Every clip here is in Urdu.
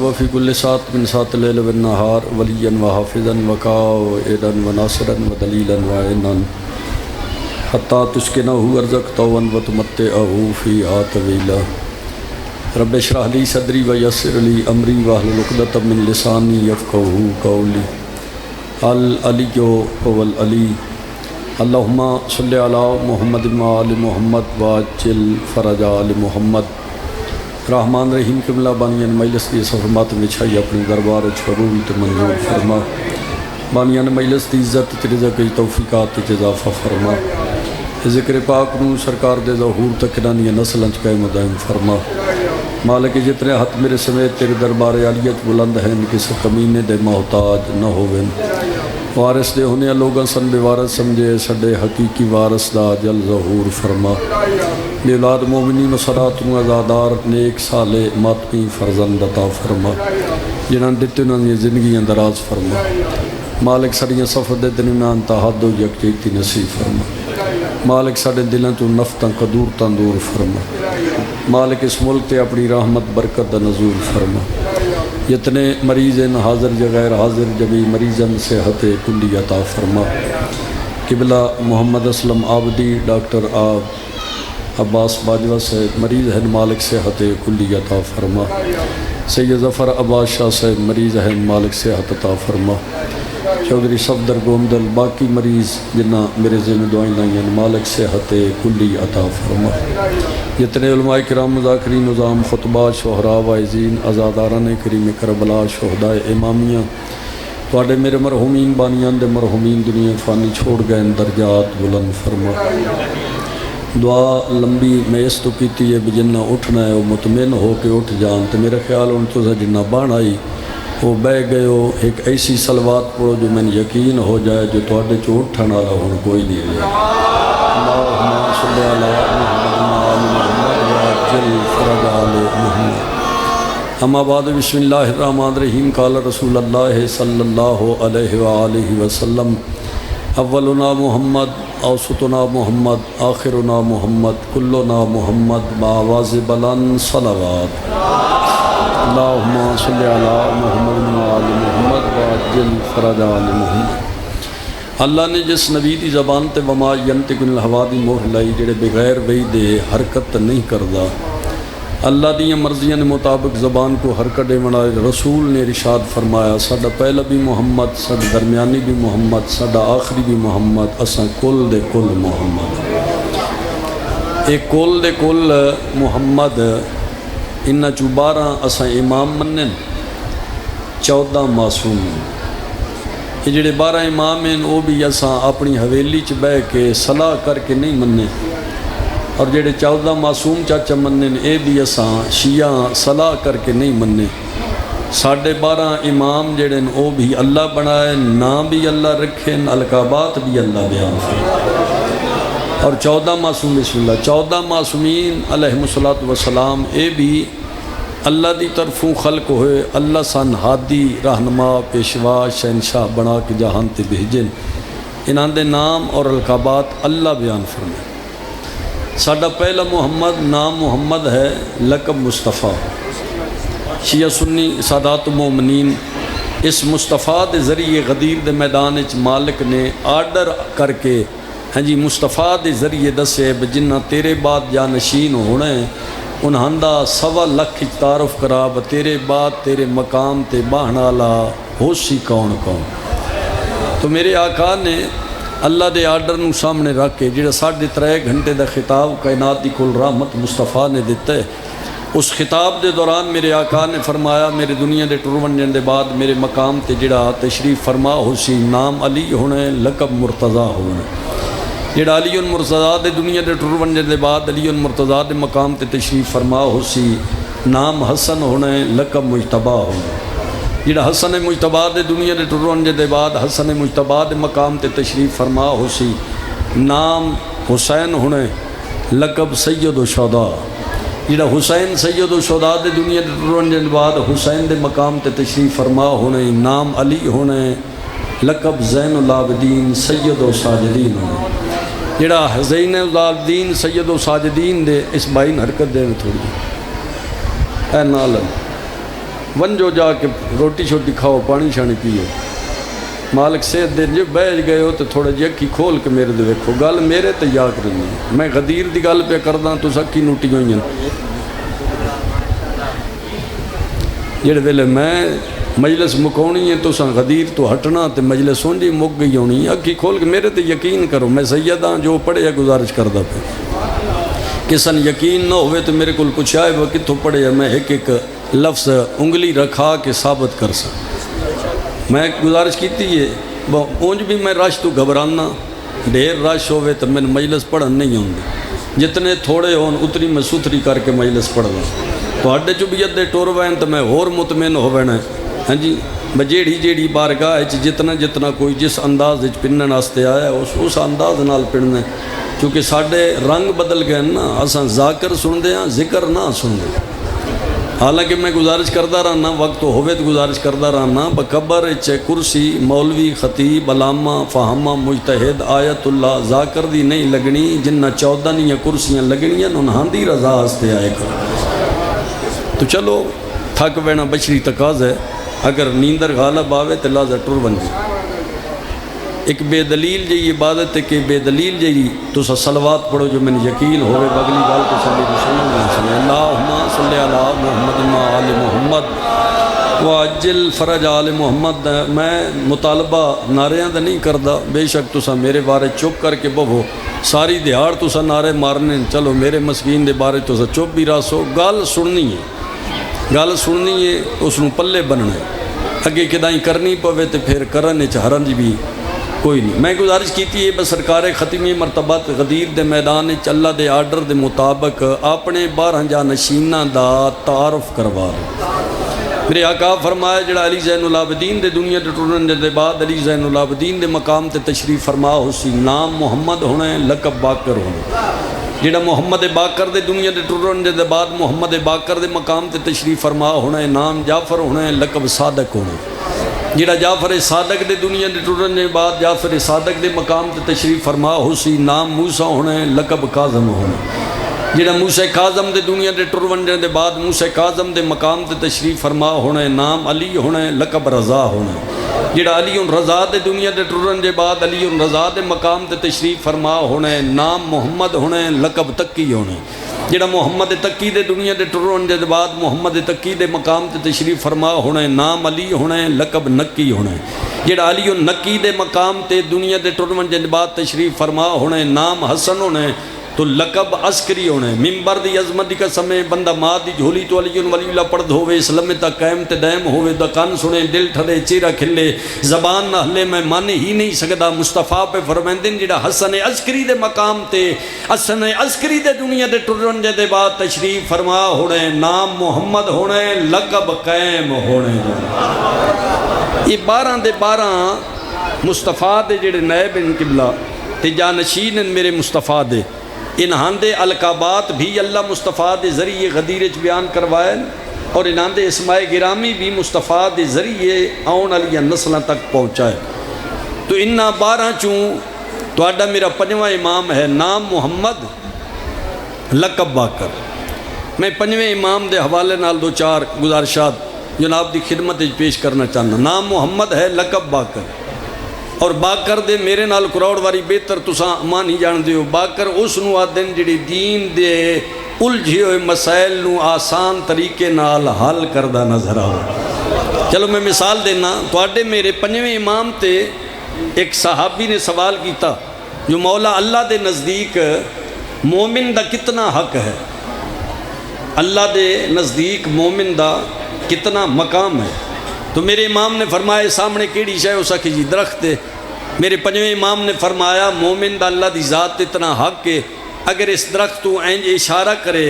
وفی کل سات من سات اللیل والنہار ولیا وحافظا وقائدا وناصرا ودلیلا وعینا حتی تسکنہ ارزقتہ وتمتعہ فیہا طویلا رب اشرح لی صدری ویسر لی امری واحلل عقدۃ من لسانی یفقہوا قولی العلی هو العلی اللہم صلی علی محمد وآل محمد واجل فرج آل محمد رحمان رحیم قبلہ بانیان مجلس کی صفحات بچھائی اپنے دربار قبول تو منظور فرما بانیان مجلس کی عزت رزق کی توفیقات اضافہ فرما ذکر پاک نو سرکار دے ظہور تک نانی نسل قائم دائم فرما مالک جتنے ہاتھ میرے سمیت تیرے دربار عالیت بلند ہیں کسی کمینے دے محتاج نہ ہوویں وارث دے ہونے لوگاں سن بے وارث سمجھے سڈے حقیقی وارث دا جل ظہور فرما بے اولاد مومنین و صلاتوں ازادار نیک سالے ماتمی فرزند عطا فرما جنہاں دیتے انہاں نے زندگیاں دراز فرما مالک سڑیاں صفت دے درمیان تحد و یکجہتی نصیب فرما مالک ساڑے دلوں تو نفتاں قدور تندور فرما مالک اس ملک تے اپنی رحمت برکت دا نزول فرما جتنے مریض ہیں حاضر یا غیر حاضر جبھی مریضاً صحت کلی عطا فرما قبلہ محمد اسلم عابدی ڈاکٹر عباس باجوہ سے مریض ہیں مالک صحت کلی عطا فرما سید ظفر عباس شاہ سے مریض ہیں مالک صحت عطا فرما چودھری صفدر گومدل باقی مریض جنہ میرے ذہن دعائیں لائیں مالک صحت کلی عطا فرما جتنے علماء کرام مذاکرین نظام خطبہ شہراء وائزین ازاداران کریم کربلا شہداء امامیہ توڑے میرے مرحومین بانیان دے مرحومین دنیا فانی چھوڑ گئے درجات بلند فرما دعا لمبی میں اس تو کیتی ہے بجنہ اٹھنا ہے وہ مطمئن ہو کے اٹھ جان تو میرا خیال ان تو جنہ بان آئی وہ بہ گئے ہو ایک ایسی صلوات پڑھو جو میں یقین ہو جائے جو توڑے چو اٹھنا رہا ہوں کوئی نہیں ہے اللہم صلی اللہ فرج آل محمد اما بعد بسم اللہ الرحمن الرحیم قال رسول اللہ صلی اللہ علیہ وآلہ وسلم اولنا محمد اوسطنا محمد آخرنا محمد کلنا محمد بآواز بلند صلوات اللہم صلی علی محمد وآل محمد وعجل فرج آل محمد اللہ نے جس نبی دی زبان تے وما ینطق عن الہوا دی مہر لائی جڑے بغیر وحی دے حرکت نہیں کردا اللہ دی مرضیاں مطابق زبان کو حرکت دے بنائے رسول نے ارشاد فرمایا ساڈا پہلا بھی محمد ساڈا درمیانی بھی محمد ساڈا آخری بھی محمد اساں کل دے کل محمد ایک کل دے کل محمد انہاں چو 12 اساں امام منن 14 معصوم یہ جڑے 12 امام ہیں وہ بھی اساں اپنی حویلی چ بہ کے صلاح کر کے نہیں مننے اور جڑے 14 معصوم چاچا منن اے بھی اساں شیعہ صلاح کر کے نہیں مننے ساڑھے 12 امام جڑے وہ بھی اللہ بنائے نام بھی اللہ رکھیں القابات بھی اللہ بیان فرمائے اور 14 معصوم بسم اللہ 14 معصومین علیہ السلام اے بھی اللہ دی طرفوں خلق ہوئے اللہ سن ہادی رہنما پیشوا شہنشاہ بنا کے جہان تے بھیجن انہاں دے نام اور القابات اللہ بیان فرمائے ساڈا پہلا محمد نام محمد ہے لقب مصطفیٰ شیعہ سنی سادات مومنین اس مصطفیٰ دے ذریعے غدیر دے میدان اچ مالک نے آرڈر کر کے ہاں جی مصطفیٰ دے ذریعے دسے جنہ تیرے بعد جانشین ہونے انہاں دا 1.25 لاکھ تعارف کرا تیرے بعد تیرے مقام تے باہنا لا ہو سی کون کون تو میرے آقا نے اللہ دے آرڈر نو سامنے رکھ کے جڑا 3.5 گھنٹے دا خطاب کائنات دی کل رحمت مصطفیٰ نے دیتا ہے اس خطاب دے دوران میرے آقا نے فرمایا میرے دنیا دے ٹرونجن دے بعد میرے مقام تے جڑا تشریف فرما ہو سی نام علی ہونے لقب مرتضیٰ ہونے جڑا علی مرتضیٰ دے دنیا دے ٹرونجن دے بعد علی مرتضیٰ دے مقام تے تشریف فرما ہو سی نام حسن ہونے لقب مجتبہ ہونے جڑا حسن مجتبہ دے دنیا دے ٹرونجن دے بعد حسن مجتبہ دے مقام تے تشریف فرما ہو سی نام حسین ہونے لقب سید و شہداء جڑا حسین سید و شہداء دے دنیا دے ٹرونجن دے بعد حسین دے مقام تے تشریف فرما ہونے نام علی ہونے لقب زین العابدین سید و ساجدین ہونے جڑا زین العابدین سید و ساجدین دے اس بائن حرکت دے میں تھوڑی اے نالم ونجو جا کے روٹی شوٹی کھاؤ پانی شانی پیو مالک صحت دے جو بیج گئے ہو تو تھوڑا جی اکھی کھول کے میرے دے ویکھو گل میرے تے یاد کرنی میں غدیر دی گل پہ کردا تو سکی نوٹی ہوئی ہیں جڑے ویلے میں مجلس مکاونی ہے تو ساں غدیر تو ہٹنا تے مجلس سونجی مک گئی ہونی اکھی کھول کے میرے تے یقین کرو میں سید ہاں جو پڑھے گزارش کردا پہ کسن یقین نہ ہوئے تو میرے کول پوچھا ہے وہ کتوں پڑھے میں ایک ایک لفظ انگلی رکھا کے ثابت کر سکتا میں گزارش کیتی ہے اونج بھی میں رش تو گھبرانا ڈھیر رش ہوئے تو میں مجلس پڑھن نہیں ہوں جتنے تھوڑے ہون اتنی میں ستھری کر کے مجلس پڑھ لوں تو ہڈے چبیت دے ٹور وین تو میں ہور مطمئن ہو وینا ہاں جی جیڑی جیڑی بارگاہ جتنا جتنا کوئی جس انداز پنن واسطے آیا اس انداز نال پڑھنا کیونکہ ساڈے رنگ بدل گئے نا اساں ذاکر سن دے ہاں ذکر نہ سن دے حالانکہ میں گزارش کردا رہنا وقت ہوئے تو گزارش کردا رہنا بقبر کرسی مولوی خطیب علامہ فہمہ مجتہد آیت اللہ ذاکر دی نہیں لگنی جنہ 14 کرسیاں لگنیاں انہاں دی رضا واسطے آئے کر تو چلو تھک وینا بشری تقاض ہے اگر نیندر غالب آوے تو لازہ ٹر بن جائے ایک بے دلیل جی عبادت ہے کہ بے دلیل جی تو سا صلوات پڑھو جو میں نے یقین ہوئے بگلی گال تو صلی اللہم صلی اللہ محمد آل محمد وعجل فرج آل محمد میں مطالبہ نعریاں دا نہیں کردا بے شک تو سا میرے بارے چپ کر کے بہو ساری دیہاڑ تو سا نعرے مارنے چلو میرے مسکین دے بارے تو سا چپ بھی راسو گال سننی ہے اس نو پلے بننا ہے اگے کدائیں کرنی پوے تو پھر کرنے چہرنج بھی کوئی نہیں میں گزارش کیتی ہے بس سرکار ختمی مرتبت غدیر دے میدان اللہ دے آرڈر دے مطابق اپنے 12 جانشیناں دا تعارف کروا رہے میرے آقا فرمایا جڑا علی زین العابدین دے دنیا دے ٹرن دے بعد علی زین العابدین دے مقام تے تشریف فرما ہو سی نام محمد ہونا ہے لقب باقر ہونا جڑا محمد باقر دے دنیا دے ٹرن دے بعد محمد باقر دے مقام تے تشریف فرما ہونا ہے نام جعفر ہونا ہے لقب صادق ہونا ہے جڑا جعفر صادق دے دنیا دے ٹرن دے بعد جعفر صادق دے مقام تے تشریف فرما ہو سی نام موسیٰ ہونا ہے لقب کاظم ہونا ہے جڑا موسیٰ کاظم دے دنیا دے ٹرن دے بعد موسیٰ کاظم دے مقام تے تشریف فرما ہونا ہے نام علی ہونا ہے لقب رضا ہونا ہے جڑا علی رضا دے دنیا دے ٹرن دے بعد علی رضا دے مقام تے تشریف فرما ہونا ہے نام محمد ہونا ہے لقب تقی ہونا ہے جڑا محمد تقی دے دنیا دے ٹرن دے بعد محمد تقی دے مقام تے تشریف فرما ہونا ہے نام علی ہونا ہے لقب نقی ہونا ہے جڑا علی نقی دے مقام تے دنیا دے ٹرن دے بعد تشریف فرما ہونا ہے نام حسن ہونا ہے تو لقب عسکری ہونے ممبر دی عظمت دی قسم بندہ ماں دی جھولی تو علی ولی اللہ پڑھ ہوئے اسلام تا قائم تے دائم ہوئے دا کان سنے دل ٹھرے چہرہ کھلے زبان نہ ہلے میں مان ہی نہیں سکدا مصطفیٰ پہ فرمائندن جڑا حسن عسکری دے مقام تے حسن عسکری دے دنیا دے ٹرن دے بعد تشریف فرما ہونے نام محمد ہونے لقب قائم ہونے یہ 12 دے 12 مصطفیٰ دے جڑے نائب ان قبلہ تے جانشین میرے مصطفیٰ دے انہاں دے القابات بھی اللہ مصطفیٰ دے ذریعے غدیرچ بیان کروائے اور انہاں دے اسماء گرامی بھی مصطفیٰ دے ذریعے آن علیہ نسلہ تک پہنچائے تو انہاں 12 چون تو آڈا میرا 5واں امام ہے نام محمد لقب باقر میں 5ویں امام دے حوالے نال 2-4 گزارشات جناب دی خدمت پیش کرنا چاہنا نام محمد ہے لقب باقر اور باقر دے میرے نال کروڑ واری بہتر تساں مان ہی جان دیو باقر اس نو آدن جڑی دین دے الجھے ہوئے مسائل نو آسان طریقے نال حل کردہ نظر آؤ چلو میں مثال دینا تو آڈے میرے 5ویں امام تے ایک صحابی نے سوال کیتا جو مولا اللہ دے نزدیک مومن دا کتنا حق ہے اللہ دے نزدیک مومن دا کتنا مقام ہے تو میرے امام نے فرمایا سامنے کیڑی شے ہو سکی جی درخت ہے میرے 5ویں امام نے فرمایا مومن دا اللہ دی ذات اتنا حق ہے اگر اس درخت تو اینج اشارہ کرے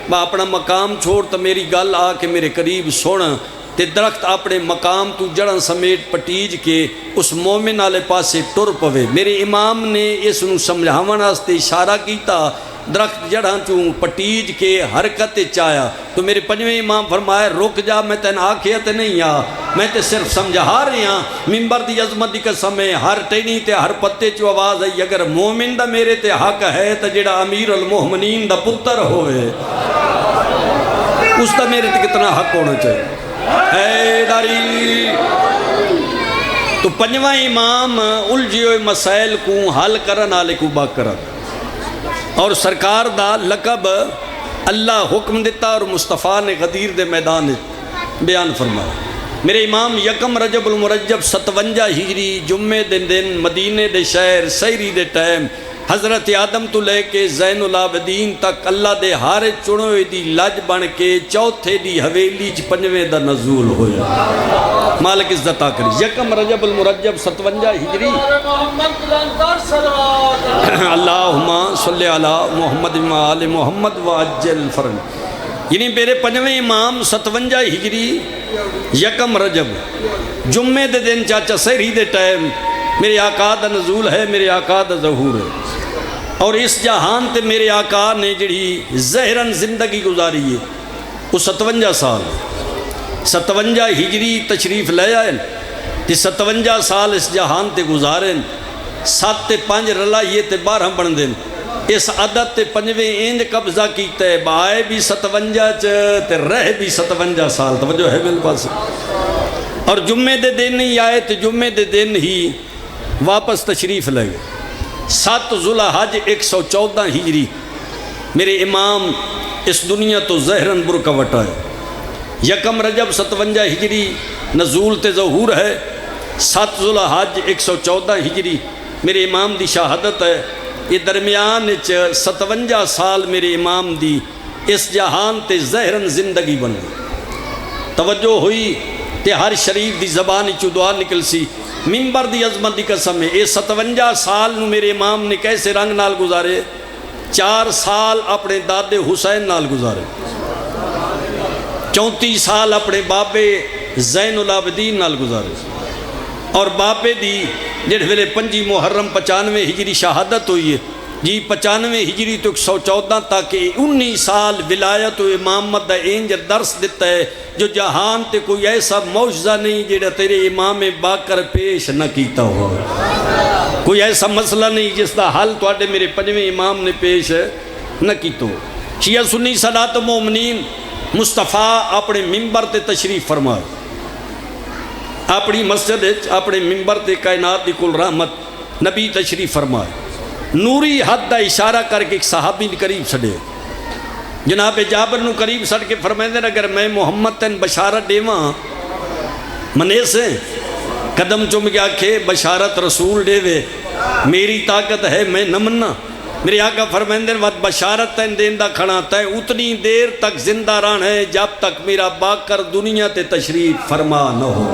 میں اپنا مقام چھوڑ تو میری گل آ کے میرے قریب سونا تے درخت اپنے مقام تو جڑن سمیٹ پٹیج کے اس مومن والے پاسے ٹر پوے میرے امام نے اس نو سمجھاون واسطے اشارہ کیتا درخت جڑاں چوں پٹیج کے حرکت چایا تو میرے 5ویں امام فرمایا رک جا میں تین آکھیا تے نہیں آ میں تے صرف سمجھا رہے ہاں ممبر دی عظمت دی قسم ہے ہر ٹینی تے ہر پتے چو آواز ہے اگر مومن دا میرے تے حق ہے تو جڑا امیر المومنین دا پتر ہوئے اس دا میرے تے کتنا حق ہونا چاہیے حیدری۔ تو پنجواں امام الجھے ہوئے مسائل کو حل کرن والے کو باقر، اور سرکار دا لقب اللہ حکم دیتا اور مصطفیٰ نے غدیر دے میدان بیان فرمایا۔ میرے امام یکم رجب المرجب 57 ہجری جمعے دے دن مدینے دے شہر سحری دے ٹائم حضرت آدم تو لے کے زین العابدین تک اللہ دے ہارے چنوے دی لج بن کے چوتھے دی حویلی چ پنجویں دا نزول ہویا۔ مالک عزت آکری یکم رجب المرجب 57 ہجری۔ اللہم صلی علی محمد و آل محمد وعجل فرج۔ یعنی میرے پنجویں امام 57 ہجری یکم رجب جمعے دے دن چاچا سحری دے ٹائم میرے آقا دا نزول ہے، میرے آقا دا ظہور ہے، اور اس جہان تے میرے آقا نے جڑی زہرن زندگی گزاری ہے وہ 57 سال 57 ہجری تشریف لے آئے تے 57 سال اس جہان تے گزارے، 7 تے 5 رلائیے تے 12 بن دیں، اس عدد تے پنجویں اینج قبضہ کیتا ہے، بائے بھی 57 تے رہ بھی 57 سال، توجہ ہے میرے پاس۔ اور جمعے دے دن ہی آئے تے جمعے دے دن ہی واپس تشریف لے گئے۔ 7 ذوالحج 114 ہجری میرے امام اس دنیا تو زہرن برکہ وٹائے۔ یکم رجب 57 ہجری نزول تے ظہور ہے، 7 ذوالحج 114 ہجری میرے امام دی شہادت ہے۔ یہ درمیان 57 سال میرے امام دی اس جہان تے زہرن زندگی بن گئی۔ توجہ ہوئی تے ہر شریف دی زبان چو دعا نکل سی، منبر دی عظمت دی قسم ہے۔ یہ 57 سال نو میرے امام نے کیسے رنگ نال گزارے؟ 4 سال اپنے دادے حسین نال گزارے، 34 سال اپنے بابے زین العابدین نال گزارے، اور بابے دی جڑ ویلے 5 محرم 95 ہجری شہادت ہوئی ہے جی، 95 ہجری تو 114 تک 19 سال ولایت و امامت دا اینج درس دیتا ہے جو جہان تے کوئی ایسا معجزہ نہیں جڑا تیرے امام باقر پیش نہ کیتا ہو، کوئی ایسا مسئلہ نہیں جس دا حل تواڈے میرے پنجویں امام نے پیش نہ کیتا ہو۔ شیعہ سنی سادات مومنین مصطفیٰ اپنے منبر تے تشریف فرمائے، اپنی مسجد اپنے منبر تے کائنات دی کل رحمت نبی تشریف فرمائے، نوری حد دا اشارہ کر کے ایک صحابی قریب سڑے، جناب جابر نو قریب سڑ کے فرمائے دیں اگر میں محمد تین بشارت دیواں منے سے قدم چم کے آکھے بشارت رسول دے وے میری طاقت ہے میں نہ مننا۔ میرے آقا فرمائے دیں وقت بشارت تین دیندہ کھڑا تے اتنی دیر تک زندہ رہن ہے جب تک میرا باقر دنیا تے تشریف فرما نہ ہو۔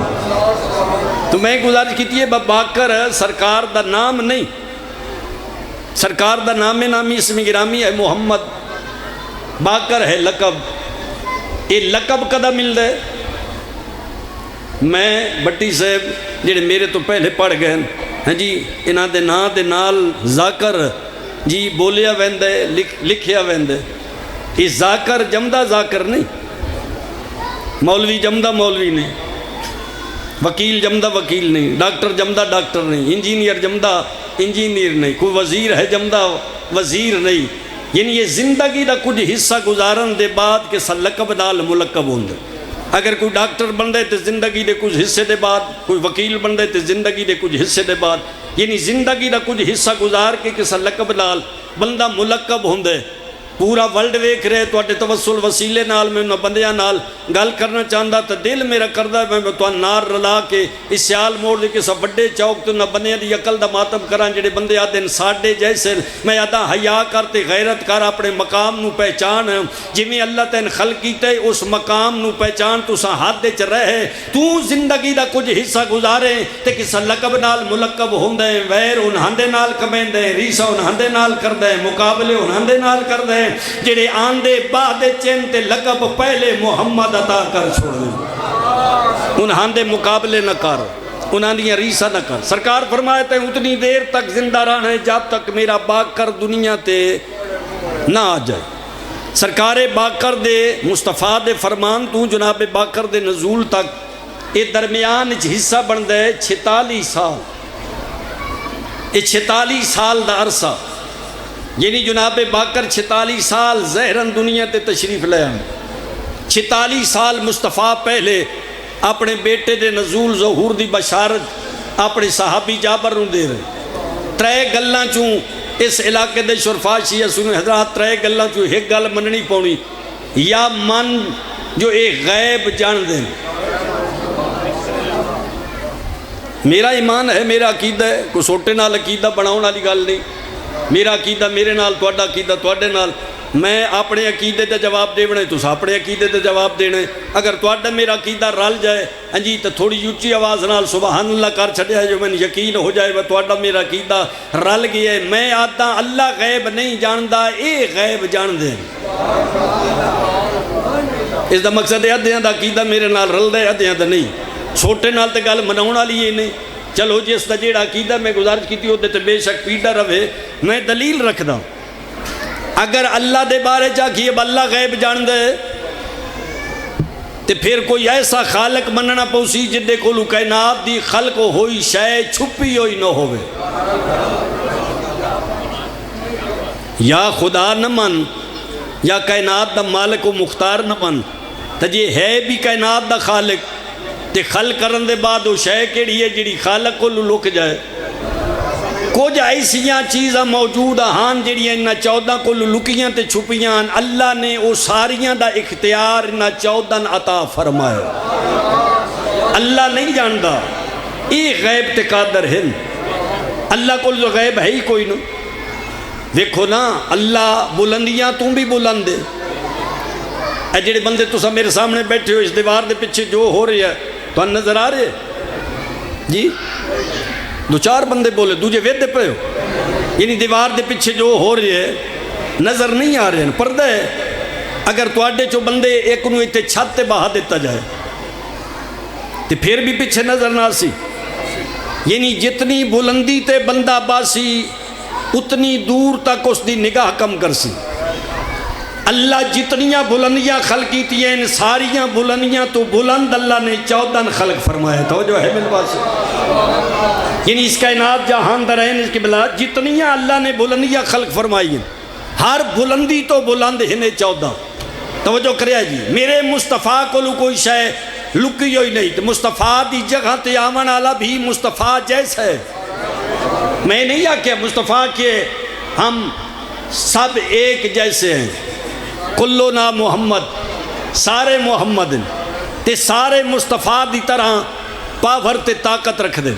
تو میں گزارش کیتی ہے باقر سرکار دا نام نہیں، سرکار دا نام نامی اسم گرامی ہے محمد، باقر ہے لقب۔ یہ لقب کدا مل دے؟ میں بٹی صاحب جڑے میرے تو پہلے پڑھ گئے ہیں جی، انہاں دے نا دے نال ذاکر جی بولیا ویندے لکھیا ویندے، یہ ذاکر جمدہ ذاکر نہیں، مولوی جمدہ مولوی نہیں، وکیل جمدہ وکیل نہیں، ڈاکٹر جمدہ ڈاکٹر نہیں، انجینئر جمدہ انجینئر نہیں، کوئی وزیر ہے جمدہ وزیر نہیں۔ یعنی یہ زندگی دا کچھ حصہ گزارن دے بعد کہ لقب نال ملقب ہوندے۔ اگر کوئی ڈاکٹر بن دے تو زندگی دے کچھ حصے دے بعد، کوئی وکیل بن دے تو زندگی دے کچھ حصے دے بعد، یعنی زندگی دا کچھ حصہ گزار کے کسا لقب نال بندہ ملقب ہوندے۔ پورا ورلڈ ویکھ رہے تو اٹھے توسل وسیلے نال میں انہاں بندیاں نال گل کرنا چاہندا تو دل میرا کردہ میں تو نار رلا کے اس سیال موڑ دے کسا بڑے چوک تو انہاں بندیاں دی عقل دا ماتم کران جڑے بندے آدھے ساڑھے جیسے میں آدھا حیا کرتے غیرت کر اپنے مقام نو پہچان جی میں اللہ تین خلق کیتے اس مقام نو پہچان تو سا ہاتھ دے چ رہے تو زندگی دا کچھ حصہ گزارے تے کسا لقب نال ملقب ہوندے ویر انہاں دے نال کمیندے ریسا انہاں دے نال کردے مقابلے انہاں دے نال کردے جڑے آندے بعد چین تے لقب پہلے محمد عطا کر چھوڑ دے انہاں دے مقابلے نہ کر انہاں دیا ریسا نہ کر۔ سرکار فرماتے ہیں اتنی دیر تک زندہ رہنا ہے جب تک میرا باقر دنیا تے نہ آ جائے۔ سرکار باقر دے مصطفیٰ دے فرمان تو جناب باقر دے نزول تک یہ درمیان حصہ بن دے 46 سال، یہ 46 سال دا عرصہ، یعنی جناب باقر 46 سال زہرن دنیا تے تشریف لے آئے، 46 سال مصطفیٰ پہلے اپنے بیٹے دے نزول ظہور دی بشارت اپنے صحابی جابر نوں دے رہے. ترے گلاں چوں اس علاقے دے شرفا شیعہ سنی حضرات ترے گلاں چوں ایک گل مننی پونی. یا من جو ایک غیب جان دیں. میرا ایمان ہے, میرا عقیدہ ہے, کوئی سوٹے نال عقیدہ بناؤن والی گل نہیں. میرا عقیدہ میرے نال, تہاڈا عقیدہ تہاڈے نال. میں اپنے عقیدے تے جواب دینے, تساں اپنے عقیدے تے جواب دینے. اگر تہاڈا میرا عقیدہ رل جائے ہاں جی تو تھوڑی اچھی آواز نال سبحان اللہ کر چھڈیا جو میں یقین ہو جائے وہ تہاڈا میرا عقیدہ رل گیا ہے. میں آتا اللہ غیب نہیں جاندا, اے غیب جان دے. اس دا مقصد ہے ادھیاں دا عقیدہ میرے نال رل دے, ادھیاں دا نہیں. چھوٹے نال تے گل مناؤن والی یہ نہیں. چلو جس دا جیڑا عقیدہ میں گزارش کیتی ہوتے تے بے شک پیڑا رہے. میں دلیل رکھدا, اگر اللہ دے بارے جا کہ اب اللہ غیب جان دے تے پھر کوئی ایسا خالق مننا پوسی جدے کولو کائنات دی خلق ہوئی شے چھپی ہوئی نہ ہوئے. یا خدا نہ من یا کائنات دا مالک و مختار نہ من تے جے ہے بھی کائنات دا خالق تے خلق کرن دے بعد وہ شے کیڑی ہے جڑی خالق کو لک جائے. کچھ ایسیاں چیزاں موجود ہاں جڑیاں انہاں 14 کو لکیاں تے چھپیاں. اللہ نے وہ ساریاں دا اختیار انہاں 14 عطا فرمایا. اللہ نہیں جاندا, یہ غیب تے قادر ہیں. اللہ کو جو غیب ہے ہی کوئی نہ. دیکھو نا اللہ بلندیاں تم بھی بلند ہے. اے جڑے بندے تسا میرے سامنے بیٹھے ہو اس دیوار دے پیچھے جو ہو رہی ہے تو نظر آ رہے جی؟ دو چار بندے بولے دوجے ویدے پہ ہو, یعنی دیوار دے پیچھے جو ہو رہی ہے نظر نہیں آ رہے ہیں, پردہ ہے. اگر تواڈے چو بندے ایک نو ایتے چھت تے بہا دیتا جائے تو پھر بھی پیچھے نظر نہ سی. یعنی جتنی بلندی تے بندہ باسی اتنی دور تک اس دی نگاہ کم کر سی. اللہ جتنیاں بلندیاں خلق کیتی ہیں ساریاں بلندیاں تو بلند اللہ نے 14 خلق فرمایا. توجہ ہے میرے پاس؟ یعنی اس کائنات جہان درین اس کے بلا جتنیاں اللہ نے بلندیاں خلق فرمائی ہیں ہر بلندی تو بلند ہیں 14. توجہ کریا جی. میرے مصطفیٰ کو کوئی شے لکی ہوئی نہیں تو مصطفیٰ دی جگہ تے آمن والا بھی مصطفیٰ جیسا ہے. میں نہیں آکھیا مصطفیٰ کے ہم سب ایک جیسے ہیں. کلو نا محمد, سارے محمد تے سارے مصطفیٰ دی طرح پاور تے طاقت رکھ دیں.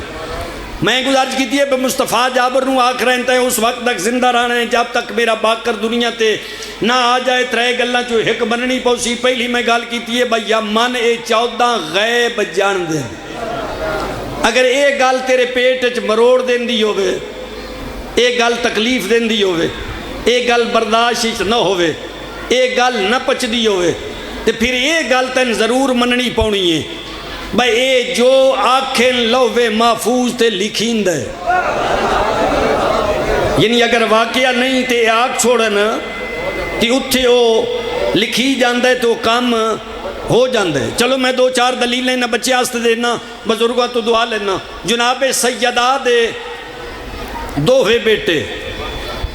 میں گزارش کی ہے مصطفیٰ جابر نو آکھ رہے ہیں اس وقت تک زندہ رہنا ہے جب تک میرا باکر دنیا تے نہ آ جائے. ترے گلاں چو ایک مننی پوسی. پہلی میں گل کی ہے بھائی من اے 14 غیب جان دیں. اگر اے گل تیرے پیٹ چ مروڑ دین دی ہوئے, اے گل تکلیف دین دی ہوئے, اے گل برداشت نہ ہوئے, اے گل نہ پچ دی ہوئے تو پھر اے گل تین ضرور مننی پاؤنی ہے بھائی اے جو آکھیں لوے محفوظ تے لکھین دے. یعنی اگر واقعہ نہیں تے آکھ چھوڑن تی اتھے ہو لکھی جاندے تو کام ہو جاندے. چلو میں 2-4 دلیلیں نہ بچے آستے دینا, بزرگوں تو دعا لینا. جناب سیدہ دے 2 بیٹے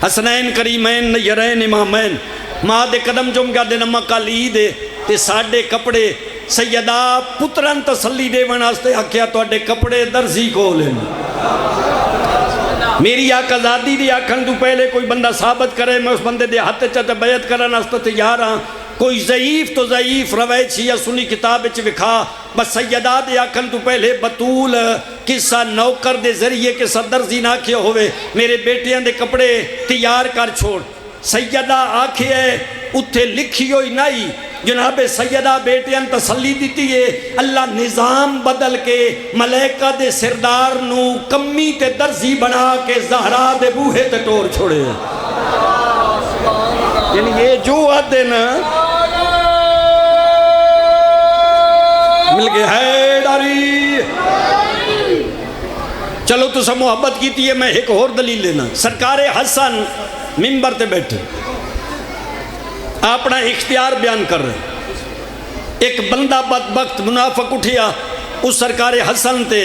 حسنین کریمین نیرین امامین ماں دے قدم چم گا دے نمہ کل عید تے ساڑے کپڑے سیدہ پتران تسلی دے وناستے آکھیا تو اڈے کپڑے درزی کو لینا. میری آنکھ آزادی دی آنکھن تو پہلے کوئی بندہ ثابت کرے میں اس بندے دے ہاتھ چاہتا بیعت کرنا اس تیار ہاں. کوئی ضعیف تو ضعیف روایت شیعہ سنی کتاب وچ وکھا بس سیدہ دے آکھن تو پہلے بطول قصہ نوکر دے ذریعے کے درزی نہ کیا ہوئے میرے بیٹیاں دے کپڑے تیار کر چھوڑ. سیدہ آکھے ہے اتھے لکھی ہوئی نہیں. جناب سیدہ بیٹیاں تسلی دیتی ہے اللہ نظام بدل کے ملائکہ دے سردار نو کمی تے درزی بنا کے زہرا دے بوہے تے ٹور چھوڑے. یعنی یہ جو آدھے نا مل کے ہے ڈاری. چلو تو سب محبت کیتی ہے. میں ایک اور دلیل لینا. سرکار حسن منبر تے بیٹھے اپنا اختیار بیان کر رہے. ایک بندہ بدبخت منافق اٹھیا اس سرکار حسن تے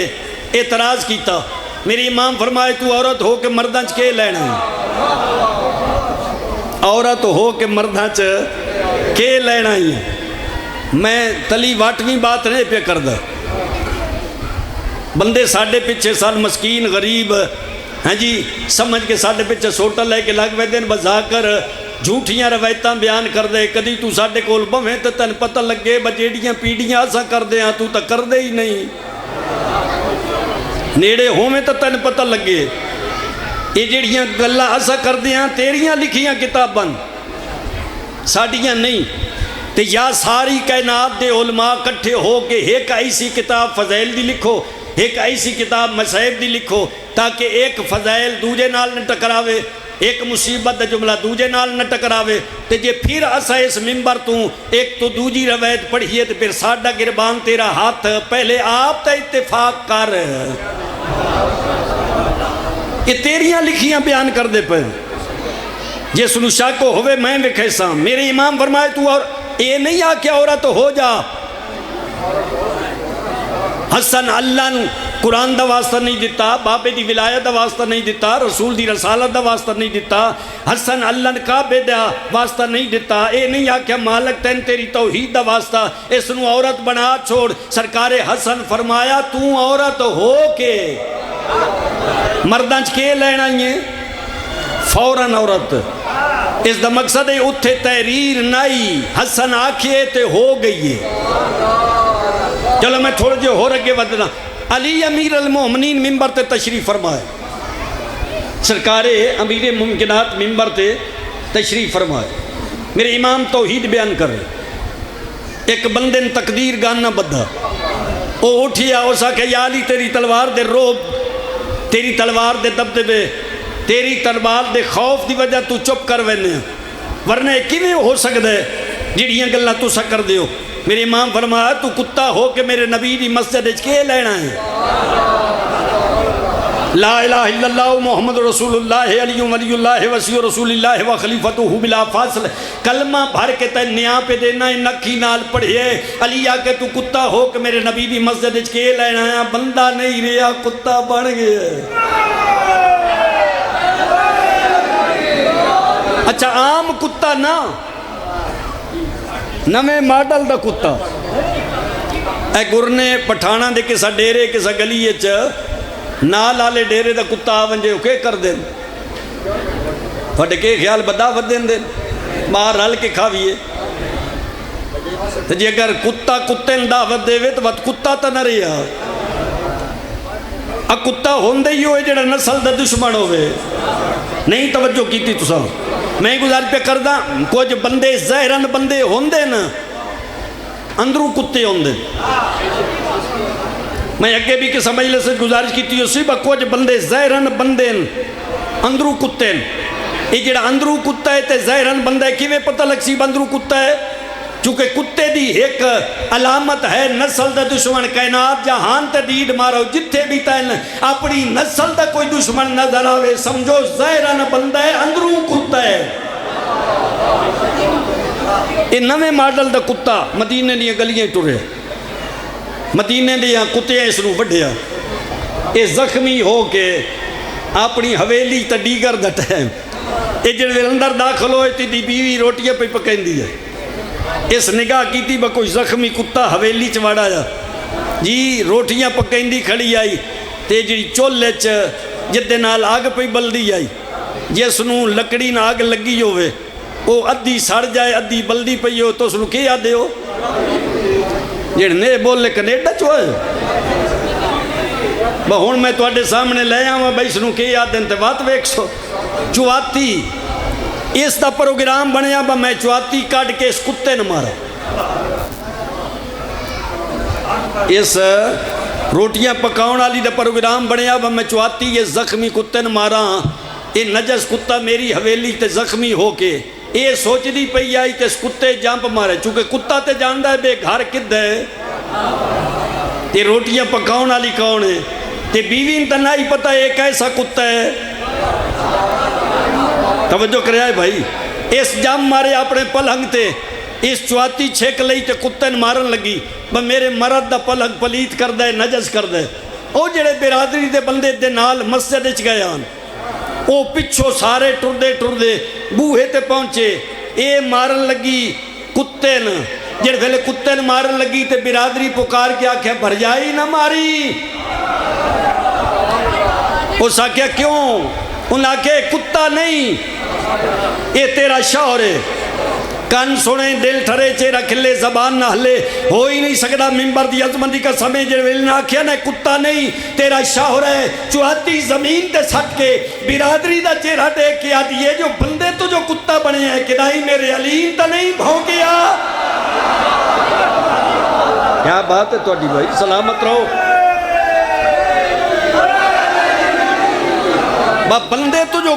اعتراض کیتا. میری امام فرمائے تو عورت ہو کے مرداں چ کے لینا ہے, عورت ہو کے مرداں چ کے لینا ہی ہے. میں تلی واٹویں بات نہیں پہ کردا، بندے ساڈے پیچھے سن مسکین غریب ہاں جی سمجھ کے ساڈے پیچھے سوٹا لے کے لگ پے بزا کر جھوٹیاں روایتاں بیان کر دے، کدی تو ساڈے کول بھویں تے تن پتہ لگے بجیڑیاں پیڑیاں اساں کردے ہاں، تو تاں کردے ہی نہیں، نیڑے ہوویں تے تن پتہ لگے یہ جڑیاں گلاں اساں کردے ہاں تیریاں لکھیاں کتاباں ساڈیاں نہیں، تے یا ساری کائنات دے علماء کٹھے ہو کے ایک ایسی کتاب فضائل دی لکھو، ایک ایسی کتاب مصائب دی لکھو تاکہ ایک فضائل دوجے نال نہ ٹکراوے، ایک مصیبت دا جملہ دوجے نال نہ ٹکراوے، تے جے پھر اسا اس منبر تو ایک تو دوجی روایت پڑھیے تے پھر ساڈا گربان تیرا ہاتھ پہلے آپ تے اتفاق کر، یہ تیریاں لکھیاں بیان کر دے پہ جس نو شک ہوئے میں وکھے ساں، میرے امام فرمائے تو اور اے نہیں آ کہ عورت ہو جا، حسن اللہ قرآن دا واسطہ نہیں دیتا، بابے دی ولایت دا واسطہ نہیں دیتا، رسول دی رسالت دا واسطہ نہیں دیتا، حسن اللہ کعبے دا واسطہ نہیں دیتا، اے نہیں آکھیا مالک تین تیری توحید دا واسطہ اس نو عورت بنا چھوڑ، سرکار حسن فرمایا تو عورت ہو کے مردانچ کے لینا ہی فوراً عورت، اس دا مقصد ہے اتھے تحریر نائی، حسن آکھے تے ہو گئی ہے۔ چلو میں تھوڑے جو ہو رکھے ودنا، علی امیر المومنین منبر تے تشریف فرمائے، سرکار امیر ممکنات منبر تے تشریف فرمائے، میرے امام توحید بیان کر رہے، ایک بندے نے تقدیر گانا بدھا، وہ اٹھیا اسا کہ یا علی تیری تلوار دے روب، تیری تلوار دے دبدبے، تیری تلوار دے خوف دی وجہ تو چپ کر وینے ورنہ کیویں ہو سکدا ہے جڑیاں گلاں تو سکر دیو۔ میرے امام فرمایا تو کتا ہو کہ میرے نبی دی مسجد وچ کے لینا ہے، لا الہ الا اللہ محمد رسول اللہ علی ولی اللہ وصی رسول اللہ و خلیفتہ بلا فاصل، کلمہ بھر کے تے نیا پہ دینا ہے نکی نال پڑھے، علی آکے تو کتا ہو کہ میرے نبی دی مسجد وچ کے لینا ہے، بندہ نہیں رہا کتا بن گیا۔ اچھا عام کتا نا، نویں ماڈل دا کتا، اے گرنے پٹھانا دے کسا ڈیرے کسا گلیے چا نال آلے ڈیرے دا کتا آونجے اوکے کر دیں پھڑے کے خیال بدا ودیں دیں باہر رل کے کھاویے، جی اگر کتا کتیں دعوت دے وے تو وقت کتا تا نہ رہا، کتا ہوندے ہی ہوئے جڑا نسل دا دشمن ہوئے، نہیں توجہ کیتی تو ساں میں گزار پہ کردہ کچھ بندے زہرن بندے ہوندے نا اندروں کتے ہوندے، میں اگے بھی کہ سمجھلے سے گزارش کیتی اسی با کچھ بندے زہرن بندے اندروں کتے، یہ جڑا اندروں کتا ہے تے زہرن بندے کیویں پتہ لگ سی اندروں کتا ہے، چونکہ کتے دی ایک علامت ہے نسل دا دشمن، کائنات جہان تے دیڈ مارو جتھے بھی تین اپنی نسل دا کوئی دشمن نظر آوے سمجھو زہران بندہ ہے اندروں کتا ہے۔ یہ نویں ماڈل دا کتا مدینے دیا گلیاں ٹرے، مدینے دیا کتے اس نو وڈھیا، یہ زخمی ہو کے اپنی حویلی تا دیگر دا ٹائم یہ جڑے اندر داخل ہوئے تھی دی بیوی روٹیاں پہ پکائیں دی ہے، اس نگاہ کی تھی با کوئی زخمی کتا حویلی چواڑا جا جی روٹیاں پکائیں دی کھڑی آئی تے جی چولے جدے نال آگ پہ بلدی آئی جس نو لکڑی نہ آگ لگی ہوئے وہ ادھی سڑ جائے ادھی بلدی پہ ہو تو اس نو کیا یادے ہو جڑنے بولے کنیڈا چوئے بہن میں تو اڈے سامنے لے آؤں بھائی اس نو کیا یاد دیں تے بات ویک سو چواتی اس دا پروگرام بنیا با میں چواتی کاٹ کے اس کتے نہ مارا، اس روٹیاں پکاؤن والی دا پروگرام بنیا با میں چواتی یہ زخمی کتے نہ مارا، یہ نجس کتا میری حویلی تے زخمی ہو کے یہ سوچ دی پئی آئی تے اس کتے جامپ مارے، چونکہ کتا تے جاندہ ہے بے گھر کد ہے تے روٹیاں پکاؤن والی کون ہے تے بیوین تے نہ ہی پتہ ایک ایسا کتا ہے، توجہ کرے آئے بھائی اس جام مارے اپنے پلنگ تے اس چواتی چھیک لئی تے کتن مارن لگی با میرے مرد دا پلنگ پلیت کر دے نجس کر دے، او جڑے برادری دے بندے دے نال مسجد اچ گئے آن او پچھو سارے ٹردے بوہے تے پہنچے اے مارن لگی کتن جڑ ویلے کتے نے مارن لگی تے برادری پکار کے آکھیا بھرجائی نہ ماری. اس آکھیا کیوں؟ انہاں آکھیا کتا نہیں یہ تیرا شوہر ہے. کن سنے دل ٹھرے چے رکھ لے زبان نہ ہلے ہو ہی نہیں سکتا ممبر دی عظمتی کا سمے جڑ ویلے نہ آکھیا نہ کتا نہیں تیرا شوہر ہے. چوہتی زمین تے سٹ کے برادری دا چہرہ دیکھ کے آدھی یہ جو بندے تو جو کتا بنے ہیں کہ نہیں میرے علیم تا نہیں بھونکیا. کیا بات ہے توڑی بھائی سلامت رہو. بندے تو جو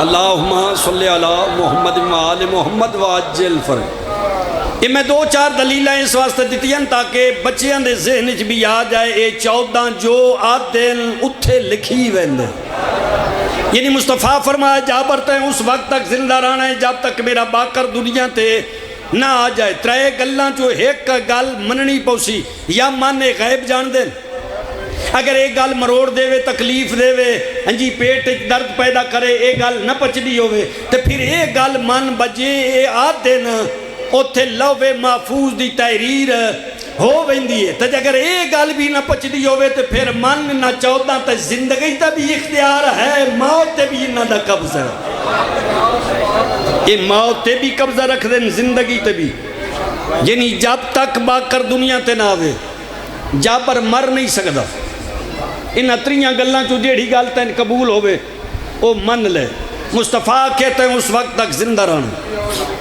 اللہم صلی علی محمد وآل محمد واجل فرق. یہ میں دو چار دلیلیں اس واسطے دیتی ہیں تاکہ بچیاں دے ذہن وچ بھی آ جائے اے 14 جو آدھن اتھے لکھی ویندے. یعنی مصطفیٰ فرمایا جابر تے اس وقت تک زندہ رہنا ہے جب تک میرا باکر دنیا تے نہ آ جائے. ترے گلاں جو ایک گل مننی پوسی یا مانے غیب جان دیں. اگر ایک گل مروڑ دے وے تکلیف دے وے انجی پیٹ درد پیدا کرے ایک گل نہ پچدی ہوئے تو پھر ایک گل من بجے اے آدھے نا اتھے لوے محفوظ دی تحریر ہو ویندی ہے. تو اگر ایک گل بھی نہ پچدی ہوئے تو پھر من نہ 14 تے زندگی تا بھی اختیار ہے موت تے بھی نہ دا قبض ہے. یہ موت تے بھی قبضہ رکھ دیں زندگی تے بھی. یعنی جب تک باکر دنیا تے نہ آوے جابر مر نہیں سکتا. ان اتریاں گلاں چو جیڑی گل تین قبول ہوئے او من لے. مصطفیٰ کہتے ہیں اس وقت تک زندہ رہنا.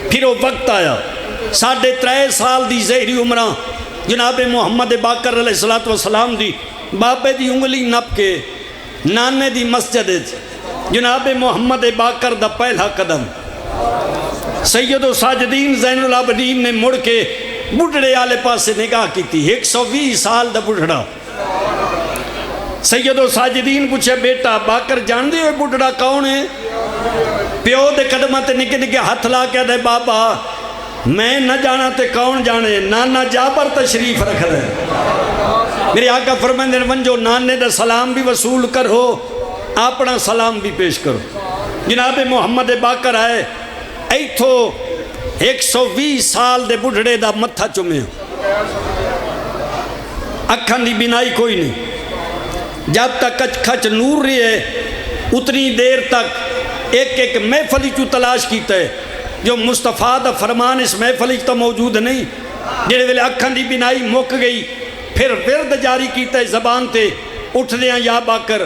پھر وہ وقت آیا 3.5 سال دی زہری عمرہ جناب محمد باکر علیہ السلام دی بابے دی انگلی نپ کے نانے دی مسجد جناب محمد باکر دا پہلا قدم. سید و ساجدین زین العابدین نے مڑ کے بڑھڑے آلے پاس سے نگاہ کی تھی. 120 سال دا بڑھڑا. سید و ساجدین پوچھے بیٹا باکر جان دے ہوئے بڑھڑا کون ہے؟ پیو دے قدمہ تے نکے نکے ہاتھ لا کے دے بابا میں نہ جانا تے کون جانے نانا جابر تشریف رکھ دے. میرے آقا فرمائیں دے ونجو نانے دے سلام بھی وصول کرو اپنا سلام بھی پیش کرو. جناب محمد باکر آئے ایتھو 120 سال دے بڑھڑے دا متھا چمے اکھان دی بینائی کوئی نہیں. جب تک کچھ کھچ نور رہی ہے اتنی دیر تک ایک ایک محفلی چو تلاش کیتا ہے جو مصطفیٰ دا فرمان اس محفلی تو موجود نہیں. جڑے ویلے اکھان دی بینائی مک گئی پھر ورد جاری کیتا ہے زبان تے اٹھ دیاں یا باکر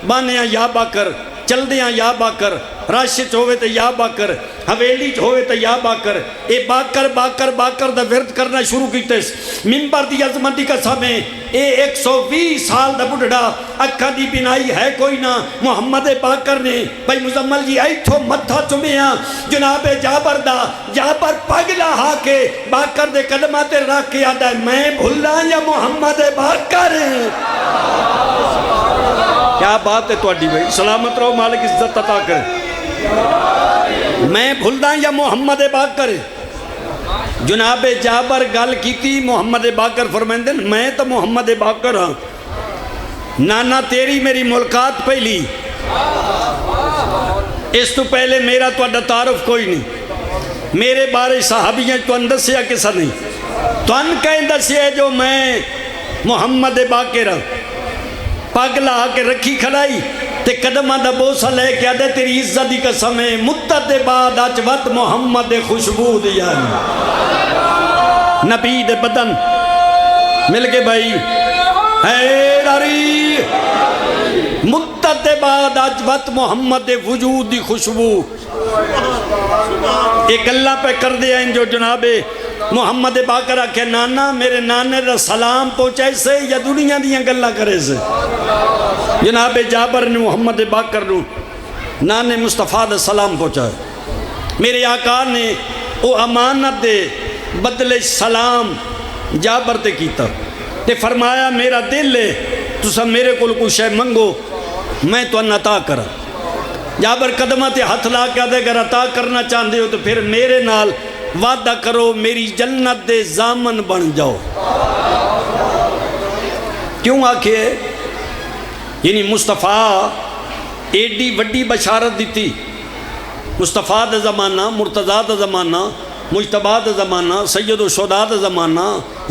بانیاں یا باکر چل دیاں یا باکر راشت ہوئے تے یا باکر حویلی ہوئے تے یا باکر. اے باکر باکر باکر دا ورد کرنا شروع کیتے ممبر دی عظمتی کا سامنے. اے 120 سال دا بڑھڑا اکھا دی بینائی ہے کوئی نہ. محمد باکر نے بھائی مزمل جی ایتھو متھا چمیاں جناب جابر دا. جابر پگلا ہا کے باکر دے قدمات رکھ کے آدھا ہے میں بھلا یا محمد باکر. کیا بات ہے توڑی بھائی سلامت رہو مالک عزت عطا کرے. میں بھلدا یا محمد باکر. جناب جابر گل کیتی محمد باکر فرمائیں دیں میں تو محمد باکر ہاں نانا تیری میری ملکات پہلی اس تو پہلے میرا تو اڈا تعارف کوئی نہیں. میرے بارے صحابیاں تو اندسیا کسا نہیں تو ان کہیں دسیا جو میں محمد باکر ہاں. پاگلا آکے رکھی کھڑائی تے قدمہ دا بوسا لے کے آدھے تیری عزت دی قسم ہے مدت بعد آج وقت محمد خوشبو دیا نبی دے بدن مل کے بھائی اے راری مدت بعد آج وقت محمد وجود دی خوشبو. ایک اللہ پہ کر دیا ان جو جناب محمد باکر آکھے نانا میرے نانے دا سلام پہنچائے سے یا دنیا دیاں گلہ کرے سے. جناب جابر نے محمد باکر نو نانے مصطفیٰ دا سلام پہنچائے. میرے آقا نے او امانت دے بدلے سلام جابر تے کیتا تے فرمایا میرا دل ہے تو سب میرے کو کچھ ہے منگو میں تو ان عطا کرا. جابر قدمہ تے ہاتھ لا کے آدھے اگر عطا کرنا چاہتے ہو تو پھر میرے نال وعدہ کرو میری جنت دے زامن بن جاؤ. کیوں آکھے یعنی مصطفیٰ ایڈی وڈی بشارت دیتی، مصطفیٰ دا زمانہ، مرتضیٰ دا زمانہ، مجتبیٰ دا زمانہ، سید الشہداء دا زمانہ،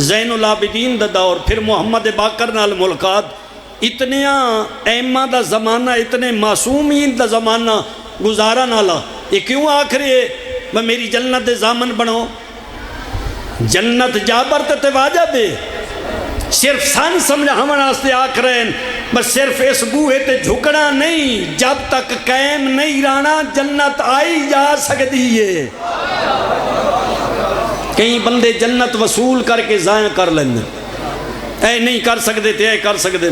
زین العابدین دا دور، پھر محمد باقر نال ملاقات، اتنے ائمہ دا زمانہ، اتنے معصومین دا زمانہ گزارا نالا، یہ کیوں آخری ہے میں میری جنت دے زامن بنو؟ جنت جابر تے واجب ہے، صرف سن سمجھاون واسطے آکھ رہے ہیں، بس صرف اس بوہے تے جھکنا نہیں، جب تک قائم نہیں رہنا جنت آئی جا سکتی ہے۔ کئی بندے جنت وصول کر کے ضائع کر لیندے، اے نہیں کر سکتے تے اے کر سکتے،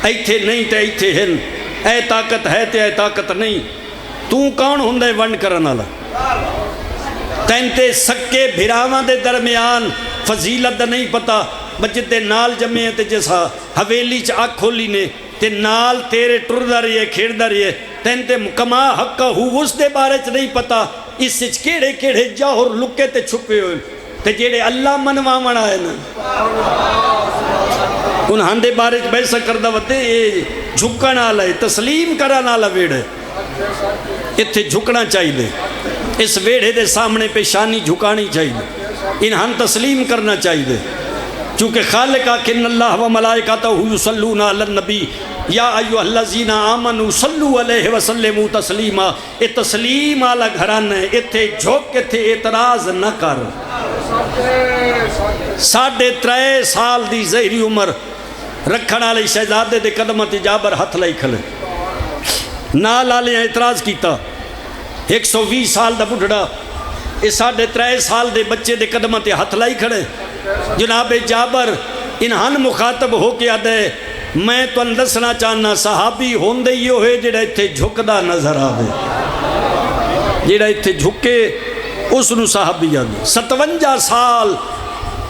ایتھے نہیں تے ایتھے ہیں، اے طاقت ہے تے اے طاقت نہیں۔ تو کون ہوندے ونڈ کرن والا؟ تین تے سکے بھراواں دے درمیان فضیلت دا نہیں پتا، بچے تے نال جمعے تے جیسا حویلی چ آنکھ کھولی نے تے نال تیرے ٹردا رہیے کھیڑدا رہیے، تین تے کما حق ہو اس دے بارے چ نہیں پتا، اس وچ کیڑے کیڑے جوہر لکے تے چھپے ہوئے تے جیڑے اللہ منواون آئے نا انہاں دے بارے چ بیسا کردہ وتے جھکن والا ہے، تسلیم کرن والا ویڑے، اتھے جھکنا چاہیے، اس ویڑے دے سامنے پیشانی جھکانی چاہیے، انہاں تسلیم کرنا چاہیے، چونکہ خالق کہ اللہ و ملائکتہ یصلون علی النبی یا ایھا الذین آمنوا صلوا علیہ وسلموا تسلیما، یہ تسلیم والا گھران ہے، اتھے جھک کے تھے اعتراض نہ کر۔ 3.5 سال دی زہری عمر رکھن والے شہزادے دے قدماں تے جابر ہتھ لائی کھلے، نال والے اعتراض کیتا، 120 سال دا بڈھڑا یہ 3.5 سال دے بچے دے قدماں تے ہتھ لائی کھڑے۔ جناب جابر انہاں مخاطب ہو کے آدھے میں تو دسنا چاہنا صحابی ہوندے یہ ہوئے جڑا اتھے جھکدا نظر آوے، جڑا اتھے جھکے اس نو صحابی آدھے۔ 57 سال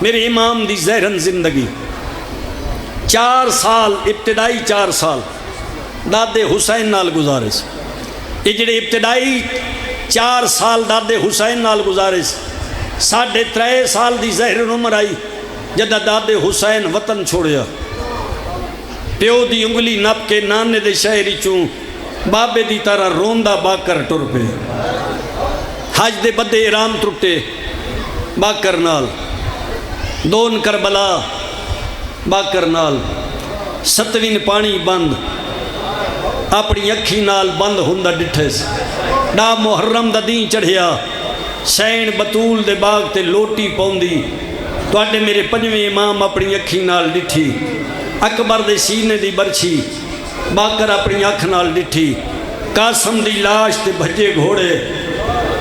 میرے امام دی زہرن زندگی، 4 سال ابتدائی 4 سال دادے حسین نال گزارے سے، یہ جڑے ابتدائی 4 سال دادے حسین نال گزارے سے، 3.5 سال دی زہر عمر آئی جدہ دادے حسین وطن چھوڑیا، پیو دی انگلی نپ کے نانے دے شہری چوں بابے دی طرح روندہ باکر ٹر پہ، حج دے بدے ارام ترٹے باکر نال، دون کربلا باکر نال، 7ویں پانی بند اپنی اکھی نال بند ہوندہ ڈٹھے سے، ڈا محرم دا دین چڑھیا، سین بطول دے باغ تے لوٹی پوندی، تو آٹے میرے 5ویں امام اپنی اکھی نال ڈٹھی، اکبر دے سینے دی برچھی باکر اپنی اکھ نال ڈٹھی، قاسم دی لاش تے بھجے گھوڑے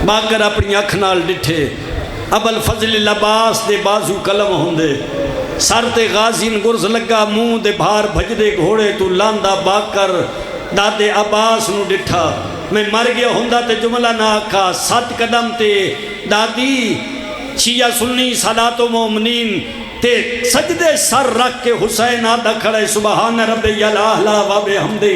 باکر اپنی اکھ نال ڈٹھے، ابو الفضل العباس دے بازو قلم ہوندے، سر تے غازین گرز لگا منہ دے بھار بھجدے گھوڑے تو لاندہ باکر دادے عباس نو ڈٹھا، میں مر گیا ہوندہ تے جملہ نہ آکھا، 7 قدم تے دادی شیعہ سنی سادات و مومنین تے سجدے سر رکھ کے حسین آدھا کھڑے سبحان ربی الاعلیٰ و بحمدہ،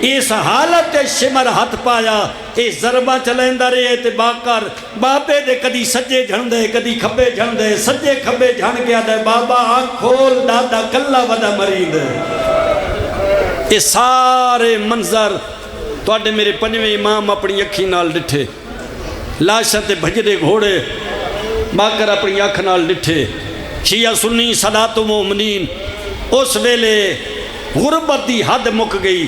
اس حالت شمر ہاتھ پایا، اس ضربہ چلیندہ رہے تے باکر بابے دے کدی سجے جھن دے کدی کھبے جھن دے، سجے کھبے جھن کے آدھے بابا آنکھ کھول دادا کلہ ودا مرید ہے۔ یہ سارے منظر تو آڈے میرے 5ویں امام اپنی اکھی نال ڈٹھے، لاشت بھجدے گھوڑے باکر اپنی اکھ نال ڈٹھے، شیعہ سنی سادات و مومنین، اس ویلے غربت دی حد مک گئی،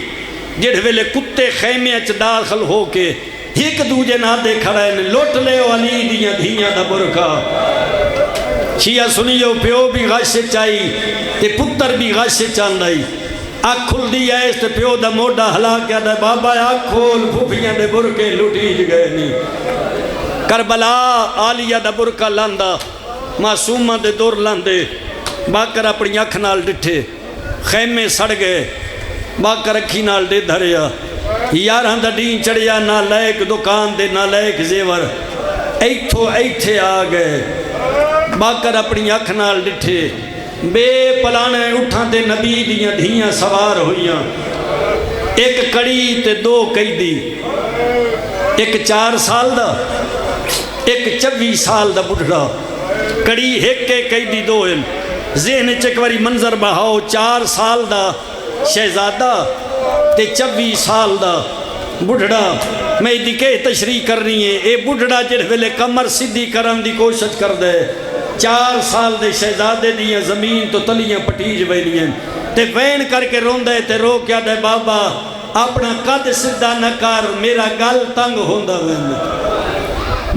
جڑ ویلے کتے خیمے اچ داخل ہو کے ایک دوجے نہ دے کھڑے نے لوٹ لے علی دیاں دھیاں دا برکا، شیعہ سنیو پیو بھی غاشے چائی تے پتر بھی غاشے چاندائی، آنکھ کھل دی ہے اس تے پیو دا موڑا ہلا کیا دا بابا آنکھ کھول پھوپیاں دے برکے لٹی گئے نہیں، کربلا آلیہ دا برکا لاندہ معصومہ دے دور لاندے، باکر اپنی اکھ نال ڈٹھے، خیمے سڑ گئے، باکر اکھی نال دے دھریا، یارہاں دا دین چڑھیا، نہ لائک دکان دے نہ لائک زیور، ایتھو ایتھے آ گئے، باکر اپنی اکھ نال ڈٹھے، بے پلانے اٹھاں تے نبی دیاں دھیاں سوار ہوئیاں، ایک کڑی تے 2 قیدی، ایک 4 سال دا ایک 24 سال دا بڑھڑا، کڑی ایک کے قیدی 2 ہیں، ذہن چکواری منظر بہاؤ، 4 سال دا شہزادہ تے 24 سال دا بڑھڑا میں دی کہ تشریح کرنی ہے اے بڑھڑا جڑ ویلے کمر سدھی کرن دی کوشش کر دے 4 سال دے شہزادے دیاں زمین تو تلیاں پٹیج وینیاں تے وین کر کے روندے تے رو کیا دے بابا اپنا قد سدھا نہ کر میرا گل تنگ ہوندا ویندا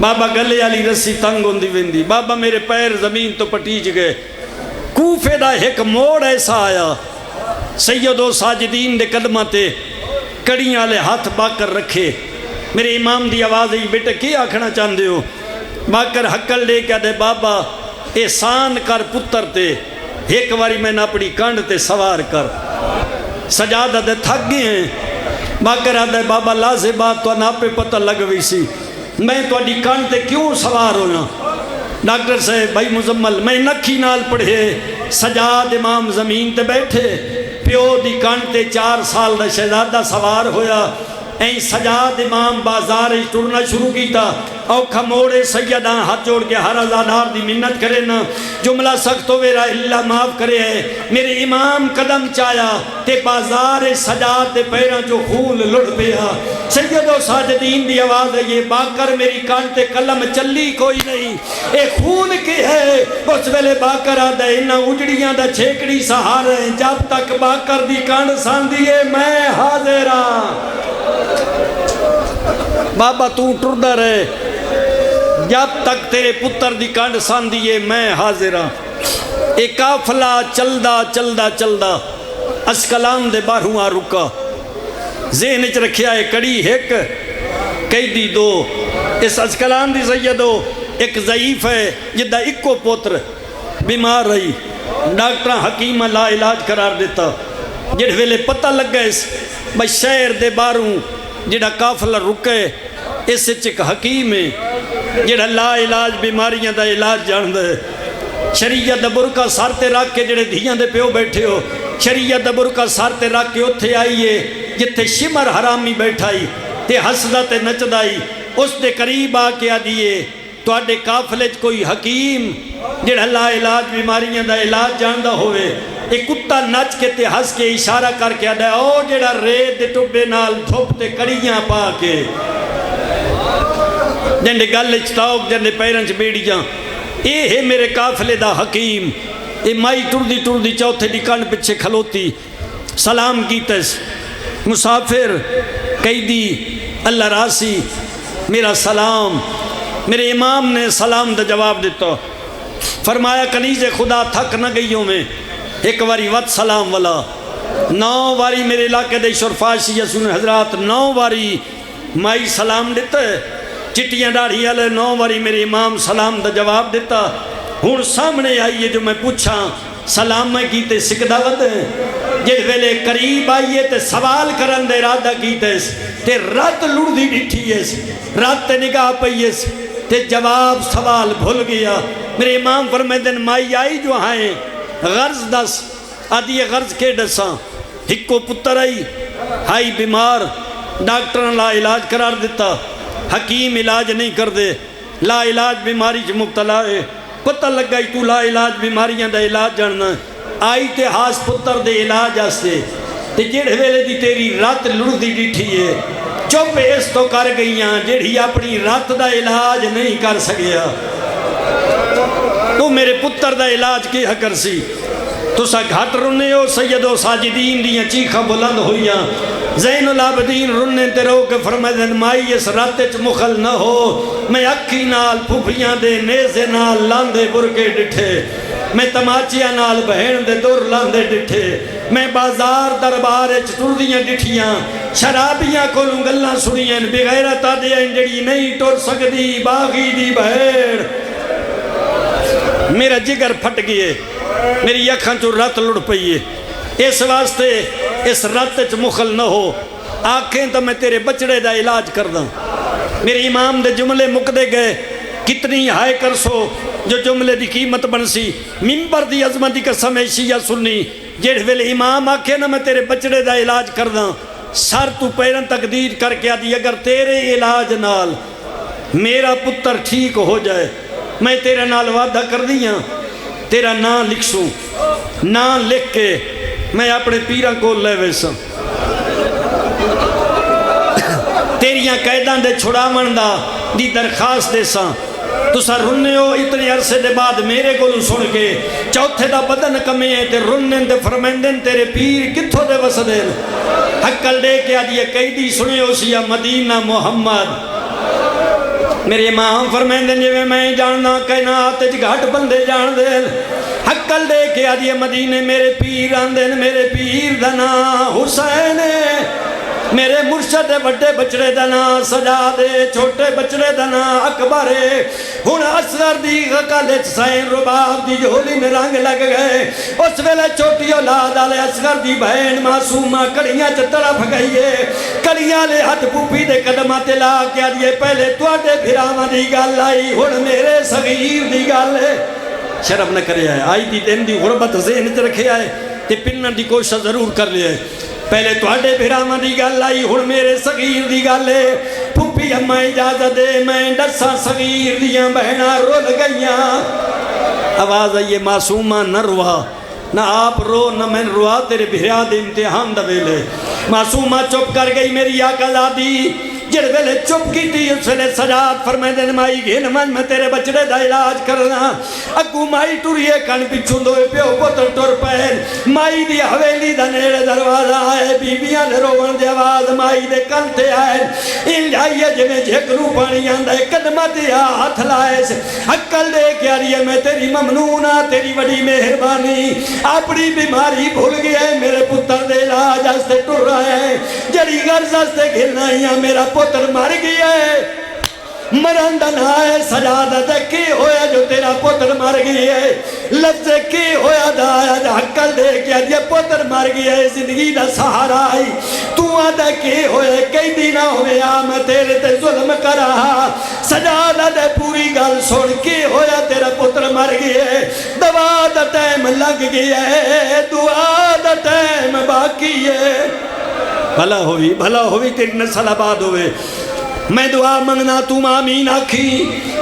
بابا گلے والی رسی تنگ ہوندی ویندی بابا میرے پیر زمین تو پٹیج گئے کوفے دا ایک موڑ ایسا آیا سید و ساجدین دے قدمہ تے کڑیاں والے ہاتھ باکر رکھے میرے امام دی آواز ہی بیٹا کی آکھنا چاندے ہو باکر حکل لے کے دے بابا احسان کر پتر تے ایک واری میں نے اپنی کانڈ تے سوار کر سجادہ دے تھک گئے ہیں باکر آدھے بابا لازے بات تو ناپے پتہ لگوی سی میں تو اڈی کانڈ تے کیوں سوار ہویا ڈاکٹر صاحب بھائی مزمل میں نکھی نال پڑھے سجاد امام زمین تے بیٹھے پیو دی کانڈ تے 4 سال دا شہزادہ سوار ہویا این سجاد امام بازار ٹرنا شروع کیتا اوکھا موڑے سیدہ ہاتھ جوڑ کے ہر ازادار دی منت کرے نا جملہ سخت ہو ویرا اللہ معاف کرے ہے میرے امام قدم چایا تے بازار سجاد دے پیران جو خون لڑ پیا سید و ساجدین دی آواز ہے یہ باکر میری کان تے قلم چلی کوئی نہیں اے خون کی ہے اس ویلے باکر آدھا انہا اجڑیاں دا چھیکڑی سہار ہے جب تک باکر دی کان سان دیئے میں حاضران بابا تو ٹردہ رہے جب تک تیرے پتر دی کانڈ سان دیئے میں حاضرہ ایک قافلہ چلدا اسکلان دے باہواں رکا ذہن چ رکھیا ہے کڑی ایک قیدی 2 اس اسکلان دی سیدو ایک ضعیف ہے جدہ اکو پوتر بیمار رہی ڈاکٹر حکیم لا علاج قرار دیتا جڑ ویلے پتہ لگ گئے بھائی شہر دے باروں جڑا قافلہ رکے اس چک حکیم ہے جڑا لا علاج بیماریاں دا علاج جان دے شریعت دا برکہ سار تے رکھ کے جڑے دھیاں دے پیو بیٹھے ہو شریعت دا برکہ سار تے رکھ کے اتھے آئیے جتے شمر حرامی بیٹھائی تے حسدہ تے نچدائی اس دے قریب آ کے آدھیے تو آڈے قافلے کوئی حکیم جڑا لا علاج بیماریاں دا علاج جان دا ہوئے ایک کتا نچ کے تے ہس کے اشارہ کر کے آدھا او جڑا ریت دے ٹوبے نال دھوپ تے کڑیاں پا کے جنڈے گل چتاؤک جنڈے پیرنچ بیڑیاں اے ہے میرے قافلے دا حکیم اے مائی ٹردی چوتھے دی کانڈ پچھے کھلوتی سلام کیتس مسافر قیدی اللہ راسی میرا سلام میرے امام نے سلام دا جواب دیتا فرمایا کنیز خدا تھک نہ گئیوں میں ایک واری وط سلام والا 9 واری میرے علاقے دے شرفاشی یسون حضرات 9 واری مائی سلام دیتا ہے چٹیاں ڈاڑھی والے 9 واری میرے امام سلام دا جواب دیتا ہون سامنے آئیے جو میں پوچھا سلام میں کیتے سکدہ ود ہیں جس ویلے قریب آئیے تے سوال کرن دے ارادہ کیتے تے رات لڑ دی ڈٹھی ہے رات تے نگاہ پئیے تے جواب سوال بھول گیا میرے امام فرمیدن مائی آئی جو آئیں غرض دس آدھی غرض کے ڈساں ہکو پتر آئی ہائی بیمار ڈاکٹر لا علاج قرار دیتا حکیم علاج نہیں کر دے لا علاج بیماری چ مبتلا ہے پتہ لگ گئی تو لا علاج بیماریاں دا علاج جاننا آئی تے ہاس پتر دے علاج آستے تے جڑے ویلے دی تیری رات لڑ دی ڈٹھی ہے چپ اس تو کر گئیاں جڑی اپنی رات دا علاج نہیں کر سکیا تو میرے پتر دا علاج کی حکر سی تو سا گھٹ رنے ہو سید و ساجدین دیاں چیخاں بلند ہوئیاں زین العابدین رنے تے رو کے فرمائدن مائی اس راتے چ مخل نہ ہو میں اکھی نال پھوپھیاں دے نیزے نال لاندے برکے ڈٹھے میں تماچیاں نال بہن دے دور لاندے ڈٹھے میں بازار دربار ٹردیاں ڈٹھیاں شرابیاں کو لنگلاں سنیاں بغیرتا دے انجڑی نہیں ٹور سکدی باغی دی بہیر میرا جگر پھٹ گئے میری اکھاں چو رات لڑ پئیے اس واسطے اس رات چ مخل نہ ہو آنکھیں تو میں تیرے بچڑے دا علاج کر دوں میرے امام دے جملے مکدے گئے کتنی ہائے کر سو جو جملے دی قیمت بنسی منبر دی عظمت دی قسم ہے شیعہ سنی جیڑ ویلے امام آکھے نا میں تیرے بچڑے دا علاج کر دوں سر تو پیرن تقدیر کر کے آدھی اگر تیرے علاج نال میرا پتر ٹھیک ہو جائے میں تیرے نال وعدہ کر دیاں تیرا نام لکھ سوں نام لکھ کے میں اپنے پیرہ کو لے ویسا انہیاں قیداں دے چھڑاون دا دی درخواست دے ساں تسا رنے ہو اتنے عرصے دے بعد میرے کو سن کے چوتھے دا بدن کمے تے رنن تے فرمیندن تیرے پیر کتھوں دے وسدن حقل دے کے آج یہ قیدی سنے ہو سیا مدینہ محمد میرے امام فرمیندن جویں میں جاننا کائنات وچ گھٹ بندے جان دین حقل دے کے آج یہ مدینے میرے پیر آندن میرے پیر دا نام حسین میرے مرشد بڑے بچڑے دا نام سجادے چھوٹے بچڑے دا نام اکبر ہن اصغر دی کالج سائن رباب دی جھولی میں رنگ لگ گئے اس ویلے چھوٹی اولاد والے اصغر دی بہن معصومہ کڑیاں چ طرف گئی ہے کڑیاں لے ہاتھ پھوپھی دے قدماں تے لا کے آدیے پہلے تواڈے بھراواں دی گل آئی ہن میرے صغیر دی گل ہے شرم نہ کرے آئے آئی دی دن دی غربت ذہن تے رکھے آئے تے پنن دی کوشش ضرور کر لے پہلے تواڈے بھراواں دی گل آئی ہن میرے صغیر دی گل ہے پھوپھی اماں اجازت دے میں دساں صغیر دیاں بہناں رول گئیاں آواز آئیے معصومہ نہ روا نہ آپ رو نہ میں روا تیرے بھرا دے امتحان دا ویلے معصومہ چپ کر گئی میری آقا زادی جڑ ویلے چپ کی تھی اس ویلے سجاد فرمائے دن مائی گھن من میں تیرے بچڑے دا علاج کرنا اگو مائی ٹوریے کن پچھوں دوئے پیو پتر ٹور پہن مائی دی حویلی دا نیڑے دروازہ آئے بی بیاں نے روان دے آواز مائی دے کن تے آئے ان جائیے جمیں جھکرو پانی آندہ قدمہ دیا ہاتھ لائے سے حقل دے کے آریے میں تیری ممنونہ تیری وڈی مہربانی اپنی بیماری بھول گئے میرے پتر دے علاج ہستے ٹور رہے ہیں جڑی غرض ہستے گھلنا ہی میرا پتر مر گیا ہے مرندن آئے سجادت کی ہویا جو تیرا پتر مر گیا ہے لفظ کی ہویا دا آیا دا حقل دے کیا یہ پتر مر گیا ہے زندگی دا سہارا آئی تو آدھا کی ہویا کئی دینا ہویا میں تیرے تے ظلم کر رہا سجادت پوری گل سن کی ہویا تیرا پتر مر گیا ہے دوا دا ٹائم لگ گیا ہے دعا دا ٹائم باقی ہے بھلا ہوئی تیری نسل آباد ہوئے میں دعا منگنا تم آمین آکھی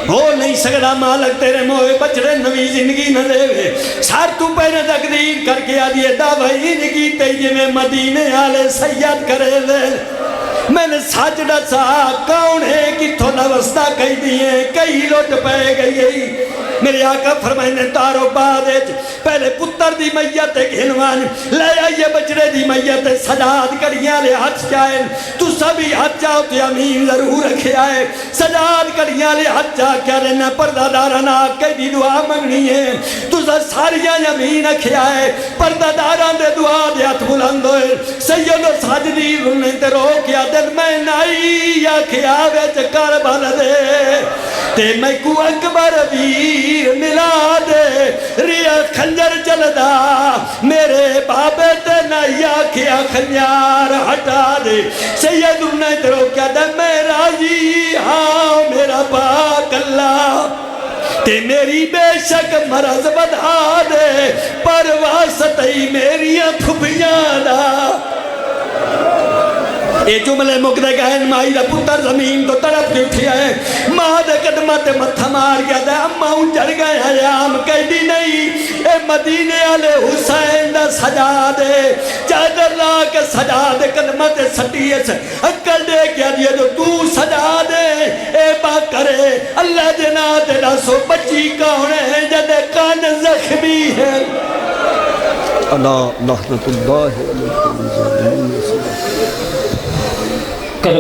ہو نہیں سکتا مالک تیرے موئے بچڑے نوی زندگی نہ دے وے سار تو پہنے تقدیر کر کے آدھیے دعوی نگی تیجے میں مدینے آلے سید کرے لے میں نے ساجدہ سا کون ہے کہ تو نوستہ کہی دیئے کئی لوٹ پہ گئی میرے آقا فرمائے نے تارو بادج پہلے پتر دی میت گھنوان لے آئیے بچڑے دی میت سجاد کڑیاں لے ہاتھ جائیں تو سبھی ہاتھ جاؤ تو امین ضرور رکھے آئے سجاد کڑیاں لے ہاتھ جا کیا رہنا پردہ دارنا کئی دی دعا منگنی ہے تو ساریاں امین رکھے آئے پردہ داران دے دعا دے ہاتھ بلند ہوئے سید و ساجدی رننے تے رو کیا دل میں نائی یا کھیا ویچ کر بھل دے تے میں کو اکبر ویر ملا دے ریا خنجر چلدا میرے بابے تے نیا کیا خنجار ہٹا دے سید انہیں تیرو کیا دے میں راضی ہاں میرا پاک اللہ تے میری بے شک مرض بدا دے پر واسطی میریاں پھپیاں دا اے جملے مقدے گہن مائی دا پتر زمین تو طرف کی اٹھی آئے ماں دے قدمت متھا مار گیا دے اماں جڑ گئے حیام کہہ دی نہیں اے مدینے آلے حسین دا سجا دے چادر لا کے سجا دے قدمت سٹیے سے اکل دے کیا دیئے جو تو سجا دے اے با کرے اللہ جنا تیرا سو بچی کون ہے جدے کان زخمی ہے اللہ لحظت اللہ علیہ